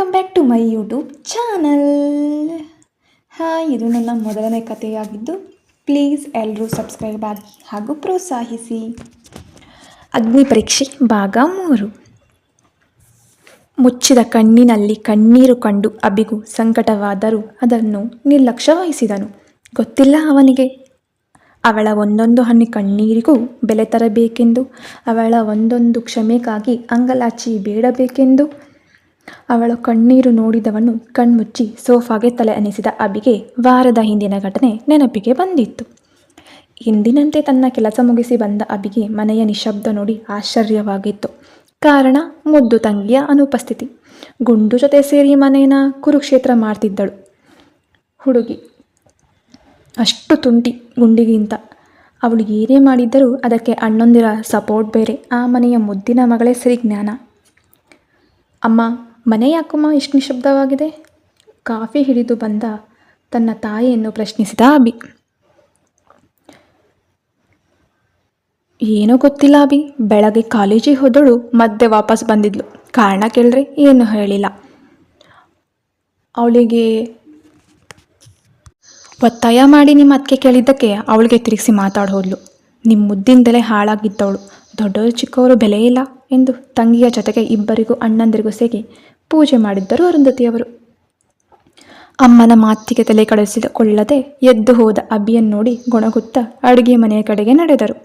Welcome back to my YouTube channel. Hi, ಇದು ನನ್ನ ಮೊದಲನೇ ಕಥೆಯಾಗಿದ್ದು ಪ್ಲೀಸ್ ಎಲ್ಲರೂ ಸಬ್ಸ್ಕ್ರೈಬ್ ಆಗಿ ಹಾಗೂ ಪ್ರೋತ್ಸಾಹಿಸಿ. ಅಗ್ನಿ ಪರೀಕ್ಷೆ ಭಾಗ 3. ಮುಚ್ಚಿದ ಕಣ್ಣಿನಲ್ಲಿ ಕಣ್ಣೀರು ಕಂಡು ಅಬಿಗೂ ಸಂಕಟವಾದರೂ ಅದನ್ನು ನಿರ್ಲಕ್ಷ್ಯ ವಹಿಸಿದನು. ಗೊತ್ತಿಲ್ಲ ಅವನಿಗೆ ಅವಳ ಒಂದೊಂದು ಹನಿ ಕಣ್ಣೀರಿಗೂ ಬೆಲೆ ತರಬೇಕೆಂದು, ಅವಳ ಒಂದೊಂದು ಕ್ಷಮೆಗಾಗಿ ಅಂಗಲಾಚಿ ಬೇಡಬೇಕೆಂದು. ಅವಳ ಕಣ್ಣೀರು ನೋಡಿದವನು ಕಣ್ಮುಚ್ಚಿ ಸೋಫಾಗೆ ತಲೆ ಅನಿಸಿದ ಅಬಿಗೆ ವಾರದ ಹಿಂದಿನ ಘಟನೆ ನೆನಪಿಗೆ ಬಂದಿತ್ತು. ಹಿಂದಿನಂತೆ ತನ್ನ ಕೆಲಸ ಮುಗಿಸಿ ಬಂದ ಅಬಿಗೆ ಮನೆಯ ನಿಶಬ್ದ ನೋಡಿ ಆಶ್ಚರ್ಯವಾಗಿತ್ತು. ಕಾರಣ ಮುದ್ದು ತಂಗಿಯ ಅನುಪಸ್ಥಿತಿ. ಗುಂಡು ಜೊತೆ ಸೇರಿ ಮನೇನ ಕುರುಕ್ಷೇತ್ರ ಮಾಡ್ತಿದ್ದಳು ಹುಡುಗಿ. ಅಷ್ಟು ತುಂಟಿ ಗುಂಡಿಗಿಂತ. ಅವಳು ಏನೇ ಮಾಡಿದ್ದರೂ ಅದಕ್ಕೆ ಅಣ್ಣಂದಿರ ಸಪೋರ್ಟ್ ಬೇರೆ. ಆ ಮನೆಯ ಮುದ್ದಿನ ಮಗಳೇ ಸರಿ ಜ್ಞಾನ. ಅಮ್ಮ, ಮನೆ ಯಾಕಮ್ಮ ಇಷ್ಟು ನಿಶಬ್ದವಾಗಿದೆ? ಕಾಫಿ ಹಿಡಿದು ಬಂದ ತನ್ನ ತಾಯಿಯನ್ನು ಪ್ರಶ್ನಿಸಿದ ಅಬಿ. ಏನೋ ಗೊತ್ತಿಲ್ಲ ಅಬಿ, ಬೆಳಗ್ಗೆ ಕಾಲೇಜಿಗೆ ಹೋದಳು, ಮತ್ತೆ ವಾಪಸ್ ಬಂದಿದ್ಲು. ಕಾರಣ ಕೇಳಿದ್ರೆ ಏನು ಹೇಳಿಲ್ಲ. ಅವಳಿಗೆ ಒತ್ತಾಯ ಮಾಡಿ ನಿಮ್ಮ ಅದಕ್ಕೆ ಕೇಳಿದ್ದಕ್ಕೆ ಅವಳಿಗೆ ತಿರುಗಿಸಿ ಮಾತಾಡೋದ್ಲು. ನಿಮ್ಮ ಮುದ್ದಿಂದಲೇ ಹಾಳಾಗಿದ್ದವಳು. ದೊಡ್ಡವರು ಚಿಕ್ಕವರು ಬೆಲೆ ಇಲ್ಲ ಎಂದು ತಂಗಿಯ ಜೊತೆಗೆ ಇಬ್ಬರಿಗೂ ಅಣ್ಣಂದಿರಿಗೂ ಸೇರಿ ಪೂಜೆ ಮಾಡಿದ್ದರು ಅರುಂಧತಿಯವರು. ಅಮ್ಮನ ಮಾತಿಗೆ ತಲೆ ಕೆಡಿಸಿಕೊಳ್ಳದೆ ಎದ್ದು ಹೋದ ಅಬಿಯನ್ನು ನೋಡಿ ಗೊಣಗುತ್ತಾ ಅಡುಗೆ ಮನೆಯ ಕಡೆಗೆ ನಡೆದರು.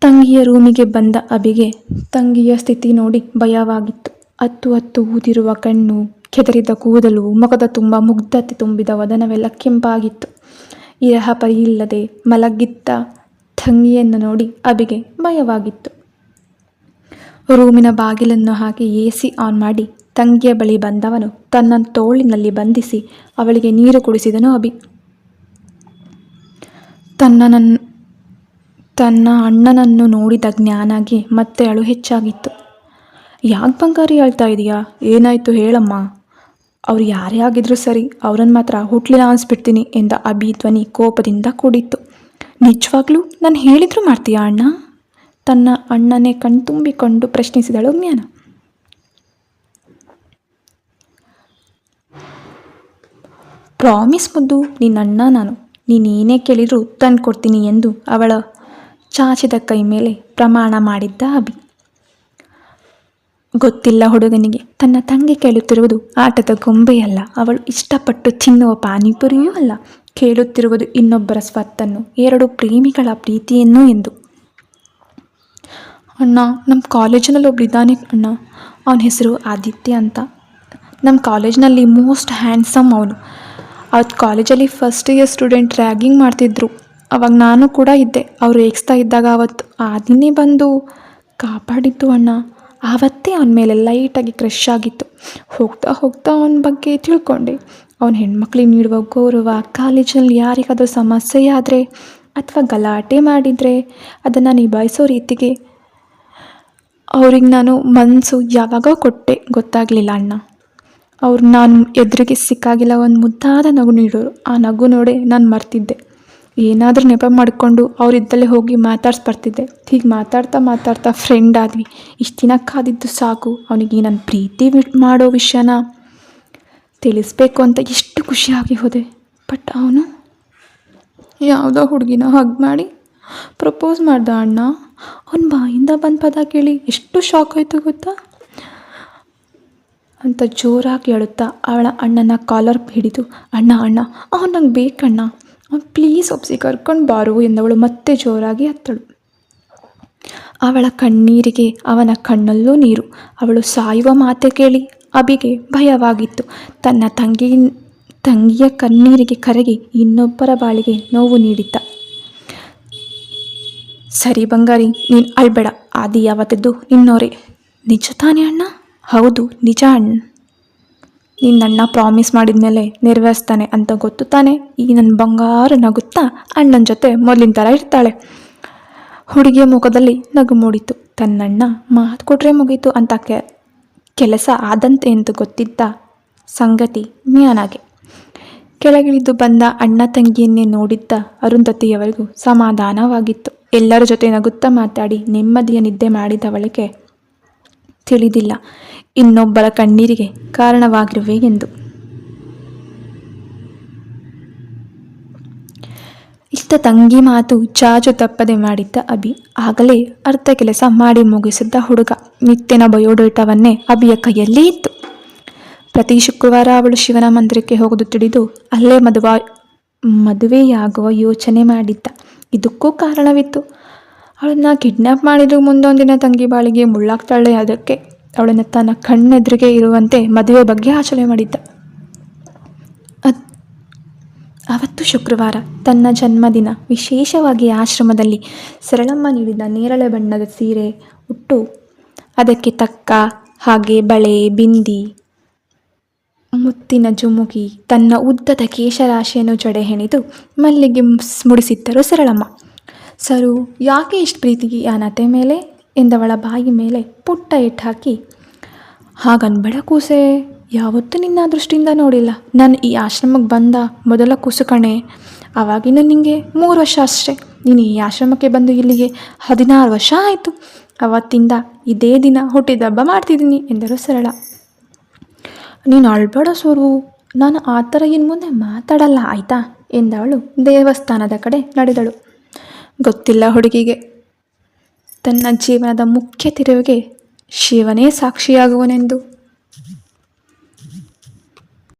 ತಂಗಿಯ ರೂಮಿಗೆ ಬಂದ ಅಬಿಗೆ ತಂಗಿಯ ಸ್ಥಿತಿ ನೋಡಿ ಭಯವಾಗಿತ್ತು. ಹತ್ತು ಹತ್ತು ಊದಿರುವ ಕಣ್ಣು, ಕೆದರಿದ ಕೂದಲು, ಮುಖದ ತುಂಬ ಮುಗ್ಧತೆ ತುಂಬಿದ ವದನವೆಲ್ಲ ಕೆಂಪಾಗಿತ್ತು. ಇರಹ ಪರಿಯಿಲ್ಲದೆ ಮಲಗಿದ್ದ ತಂಗಿಯನ್ನು ನೋಡಿ ಅಬಿಗೆ ಭಯವಾಗಿತ್ತು. ರೂಮಿನ ಬಾಗಿಲನ್ನು ಹಾಕಿ AC ಆನ್ ಮಾಡಿ ತಂಗಿಯ ಬಳಿ ಬಂದವನು ತನ್ನ ತೋಳಿನಲ್ಲಿ ಬಂಧಿಸಿ ಅವಳಿಗೆ ನೀರು ಕುಡಿಸಿದನು. ಅಬಿ ತನ್ನ ಅಣ್ಣನನ್ನು ನೋಡಿದ ಜ್ಞಾನಗೆ ಮತ್ತೆ ಅಳು ಹೆಚ್ಚಾಗಿತ್ತು. ಯಾಕೆ ಬಂಗಾರಿ ಹೇಳ್ತಾ ಇದೀಯಾ? ಏನಾಯ್ತು ಹೇಳಮ್ಮ. ಅವ್ರು ಯಾರೇ ಆಗಿದ್ರು ಸರಿ, ಅವ್ರನ್ನ ಮಾತ್ರ ಹುಟ್ಲಿನ ಅನ್ಸ್ಬಿಡ್ತೀನಿ ಎಂದ ಅಬಿ ಧ್ವನಿ ಕೋಪದಿಂದ ಕೂಡಿತ್ತು. ನಿಜವಾಗ್ಲೂ ನಾನು ಹೇಳಿದ್ರು ಮಾಡ್ತೀಯಾ ಅಣ್ಣ? ತನ್ನ ಅಣ್ಣನೇ ಕಣ್ತುಂಬಿಕೊಂಡು ಪ್ರಶ್ನಿಸಿದಳು ಜ್ಞಾನ. ಪ್ರಾಮಿಸ್ ಮುದ್ದು, ನಿನ್ನಣ್ಣ ನಾನು. ನೀನೇನೇ ಕೇಳಿದ್ರು ತಂದು ಕೊಡ್ತೀನಿ ಎಂದು ಅವಳ ಚಾಚಿದ ಕೈ ಮೇಲೆ ಪ್ರಮಾಣ ಮಾಡಿದ್ದ ಅಬಿ. ಗೊತ್ತಿಲ್ಲ ಹುಡುಗನಿಗೆ ತನ್ನ ತಂಗಿ ಕೇಳುತ್ತಿರುವುದು ಆಟದ ಗೊಂಬೆಯಲ್ಲ, ಅವಳು ಇಷ್ಟಪಟ್ಟು ತಿನ್ನುವ ಪಾನಿಪುರಿಯೂ ಅಲ್ಲ. ಕೇಳುತ್ತಿರುವುದು ಇನ್ನೊಬ್ಬರ ಸ್ವತ್ತನ್ನು, ಎರಡು ಪ್ರೇಮಿಗಳ ಪ್ರೀತಿಯನ್ನು ಎಂದು. ಅಣ್ಣ, ನಮ್ಮ ಕಾಲೇಜಿನಲ್ಲಿ ಒಬ್ಬಳಿದ್ದಾನೆ ಅಣ್ಣ. ಅವನ ಹೆಸರು ಆದಿತ್ಯ ಅಂತ. ನಮ್ಮ ಕಾಲೇಜಿನಲ್ಲಿ ಮೋಸ್ಟ್ ಹ್ಯಾಂಡ್ಸಮ್ ಅವನು. ಅವತ್ತು ಕಾಲೇಜಲ್ಲಿ ಫಸ್ಟ್ ಇಯರ್ ಸ್ಟೂಡೆಂಟ್ ರ್ಯಾಗಿಂಗ್ ಮಾಡ್ತಿದ್ರು. ಅವಾಗ ನಾನು ಕೂಡ ಇದ್ದೆ. ಅವರು ರೇಗಿಸ್ತಾ ಇದ್ದಾಗ ಅವತ್ತು ಆದಿನೇ ಬಂದು ಕಾಪಾಡಿದ್ದು ಅಣ್ಣ. ಆವತ್ತೇ ಅವನ ಮೇಲೆ ಲೈಟಾಗಿ ಕ್ರಶ್ ಆಗಿತ್ತು. ಹೋಗ್ತಾ ಹೋಗ್ತಾ ಅವನ ಬಗ್ಗೆ ತಿಳ್ಕೊಂಡೆ. ಅವನ ಹೆಣ್ಮಕ್ಳಿಗೆ ನೀಡುವ ಗೌರವ, ಕಾಲೇಜಲ್ಲಿ ಯಾರಿಗಾದರೂ ಸಮಸ್ಯೆ ಆದರೆ ಅಥವಾ ಗಲಾಟೆ ಮಾಡಿದರೆ ಅದನ್ನು ನಿಭಾಯಿಸೋ ರೀತಿಗೆ ಅವ್ರಿಗೆ ನಾನು ಮನಸ್ಸು ಯಾವಾಗ ಕೊಟ್ಟೆ ಗೊತ್ತಾಗಲಿಲ್ಲ ಅಣ್ಣ. ಅವ್ರು ನಾನು ಎದುರಿಗೆ ಸಿಕ್ಕಾಗಿಲ್ಲ ಒಂದು ಮುದ್ದಾದ ನಗು ನೀಡೋರು. ಆ ನಗು ನೋಡೆ ನಾನು ಮರ್ತಿದ್ದೆ. ಏನಾದರೂ ನೆಪ ಮಾಡಿಕೊಂಡು ಅವರಿದ್ದಲ್ಲೇ ಹೋಗಿ ಮಾತಾಡ್ಸ್ಬರ್ತಿದ್ದೆ. ಹೀಗೆ ಮಾತಾಡ್ತಾ ಮಾತಾಡ್ತಾ ಫ್ರೆಂಡ್ ಆದ್ವಿ. ಇಷ್ಟು ದಿನ ಕಾದಿದ್ದು ಸಾಕು. ಅವನಿಗೆ ನನ್ನ ಪ್ರೀತಿ ಮಾಡೋ ವಿಷಯನ ತಿಳಿಸ್ಬೇಕು ಅಂತ ಎಷ್ಟು ಖುಷಿಯಾಗಿ ಹೋದೆ. ಬಟ್ ಅವನು ಯಾವುದೋ ಹುಡುಗಿನ ಹಗ್ ಮಾಡಿ ಪ್ರಪೋಸ್ ಮಾಡ್ದ ಅಣ್ಣ. ಅವನ ಬಾಯಿಂದ ಬಂದ ಪದ ಕೇಳಿ ಎಷ್ಟು ಶಾಕ್ ಆಯಿತು ಗೊತ್ತಾ ಅಂತ ಜೋರಾಗಿ ಹೇಳುತ್ತಾ ಅವಳ ಅಣ್ಣನ ಕಾಲರ್ ಹಿಡಿದು, ಅಣ್ಣ ಅಣ್ಣ ಅವನು ನಂಗೆ ಬೇಕಣ್ಣ, ಅವ್ನು ಪ್ಲೀಸ್ ಒಪ್ಸಿ ಕರ್ಕೊಂಡು ಬಾರು ಎಂದವಳು ಮತ್ತೆ ಜೋರಾಗಿ ಹತ್ತಳು. ಅವಳ ಕಣ್ಣೀರಿಗೆ ಅವನ ಕಣ್ಣಲ್ಲೂ ನೀರು. ಅವಳು ಸಾಯುವ ಮಾತೆ ಕೇಳಿ ಅಬಿಗೆ ಭಯವಾಗಿತ್ತು. ತನ್ನ ತಂಗಿಯ ಕಣ್ಣೀರಿಗೆ ಕರಗಿ ಇನ್ನೊಬ್ಬರ ಬಾಳಿಗೆ ನೋವು ನೀಡಿದ್ದ. ಸರಿ ಬಂಗಾರಿ, ನೀನು ಅಳ್ಬೇಡ. ಆದಿ ಯಾವತ್ತಿದ್ದು ನಿನ್ನೋರೇ. ನಿಜ ತಾನೇ ಅಣ್ಣ? ಹೌದು ನಿಜ ಅಣ್ಣ. ನಿನ್ನಣ್ಣ ಪ್ರಾಮಿಸ್ ಮಾಡಿದ ಮೇಲೆ ನೆರವೇರಿಸ್ತಾನೆ ಅಂತ ಗೊತ್ತು ತಾನೆ? ಈಗ ನನ್ನ ಬಂಗಾರ ನಗುತ್ತಾ ಅಣ್ಣನ ಜೊತೆ ಮೊದಲಿನ ಥರ ಇರ್ತಾಳೆ. ಹುಡುಗಿಯ ಮುಖದಲ್ಲಿ ನಗು ಮೂಡಿತು. ತನ್ನಣ್ಣ ಮಾತು ಕೊಟ್ಟರೆ ಮುಗೀತು ಅಂತ ಕೆಲಸ ಆದಂತೆ ಎಂದು ಗೊತ್ತಿದ್ದ ಸಂಗತಿ ಜ್ಞಾನಗೆ. ಕೆಳಗಿಳಿದು ಬಂದ ಅಣ್ಣ ತಂಗಿಯನ್ನೇ ನೋಡಿದ್ದ ಅರುಂಧತಿಯವರಿಗೂ ಸಮಾಧಾನವಾಗಿತ್ತು. ಎಲ್ಲರ ಜೊತೆ ನಗುತ್ತಾ ಮಾತಾಡಿ ನೆಮ್ಮದಿಯ ನಿದ್ದೆ ಮಾಡಿದವಳಿಗೆ ತಿಳಿದಿಲ್ಲ ಇನ್ನೊಬ್ಬರ ಕಣ್ಣೀರಿಗೆ ಕಾರಣವಾಗಿರುವೆ ಎಂದು. ಇತ್ತ ತಂಗಿ ಮಾತು ಚಾಚು ತಪ್ಪದೆ ಮಾಡಿದ್ದ ಅಭಿ. ಆಗಲೇ ಅರ್ಧ ಕೆಲಸ ಮಾಡಿ ಮುಗಿಸಿದ್ದ ಹುಡುಗ. ನಿತ್ಯನ ಬಯೋಡೇಟಾವನ್ನೇ ಅಭಿಯ ಕೈಯಲ್ಲೇ ಇತ್ತು. ಪ್ರತಿ ಶುಕ್ರವಾರ ಅವಳು ಶಿವನ ಮಂದಿರಕ್ಕೆ ಹೋಗೋದು ತಿಳಿದು ಅಲ್ಲೇ ಮದುವೆಯಾಗುವ ಯೋಚನೆ ಮಾಡಿದ್ದ. ಇದಕ್ಕೂ ಕಾರಣವಿತ್ತು. ಅವಳನ್ನ ಕಿಡ್ನಾಪ್ ಮಾಡಿದ್ರು ಮುಂದೊಂದಿನ ತಂಗಿ ಬಾಳಿಗೆ ಮುಳ್ಳಾಗ್ತಾಳೆ. ಅದಕ್ಕೆ ಅವಳನ್ನು ತನ್ನ ಕಣ್ಣೆದುರಿಗೆ ಇರುವಂತೆ ಮದುವೆ ಬಗ್ಗೆ ಆಚರಣೆ ಮಾಡಿದ್ದ. ಅವತ್ತು ಶುಕ್ರವಾರ, ತನ್ನ ಜನ್ಮದಿನ. ವಿಶೇಷವಾಗಿ ಆಶ್ರಮದಲ್ಲಿ ಸರಳಮ್ಮ ನೀಡಿದ ನೇರಳೆ ಬಣ್ಣದ ಸೀರೆ ಉಟ್ಟು ಅದಕ್ಕೆ ತಕ್ಕ ಹಾಗೆ ಬಳೆ, ಬಿಂದಿ, ಮುತ್ತಿನ ಜುಮುಕಿ, ತನ್ನ ಉದ್ದದ ಕೇಶರಾಶಿಯನ್ನು ಜಡೆ ಹೆಣೆದು ಮಲ್ಲಿಗೆ ಮುಡಿಸಿದ್ದರು ಸರಳಮ್ಮ. ಸರು, ಯಾಕೆ ಇಷ್ಟು ಪ್ರೀತಿ ಆ ನತೆ ಮೇಲೆ ಎಂದವಳ ಬಾಯಿ ಮೇಲೆ ಪುಟ್ಟ ಇಟ್ಟು ಹಾಕಿ, ಹಾಗನ್ಬೇಡ ಕೂಸೆ, ಯಾವತ್ತೂ ನಿನ್ನ ದೃಷ್ಟಿಯಿಂದ ನೋಡಿಲ್ಲ. ನಾನು ಈ ಆಶ್ರಮಕ್ಕೆ ಬಂದ ಮೊದಲ ಕೂಸು ಕಣೆ. ಆವಾಗಿನ ನಿನಗೆ 3 ವರ್ಷ ಅಷ್ಟೇ. ನೀನು ಈ ಆಶ್ರಮಕ್ಕೆ ಬಂದು ಇಲ್ಲಿಗೆ 16 ವರ್ಷ ಆಯಿತು. ಅವತ್ತಿಂದ ಇದೇ ದಿನ ಹುಟ್ಟಿದಬ್ಬ ಮಾಡ್ತಿದ್ದೀನಿ ಎಂದರು ಸರಳ. ನೀನು ಅಳ್ಬೇಡ ಸರು, ನಾನು ಆ ಥರ ಇನ್ನು ಮುಂದೆ ಮಾತಾಡಲ್ಲ ಆಯಿತಾ ಎಂದವಳು ದೇವಸ್ಥಾನದ ಕಡೆ ನಡೆದಳು. ಗೊತ್ತಿಲ್ಲ ಹುಡುಗಿಗೆ ತನ್ನ ಜೀವನದ ಮುಖ್ಯ ತಿರುವಿಗೆ ಶಿವನೇ ಸಾಕ್ಷಿಯಾಗುವನೆಂದು.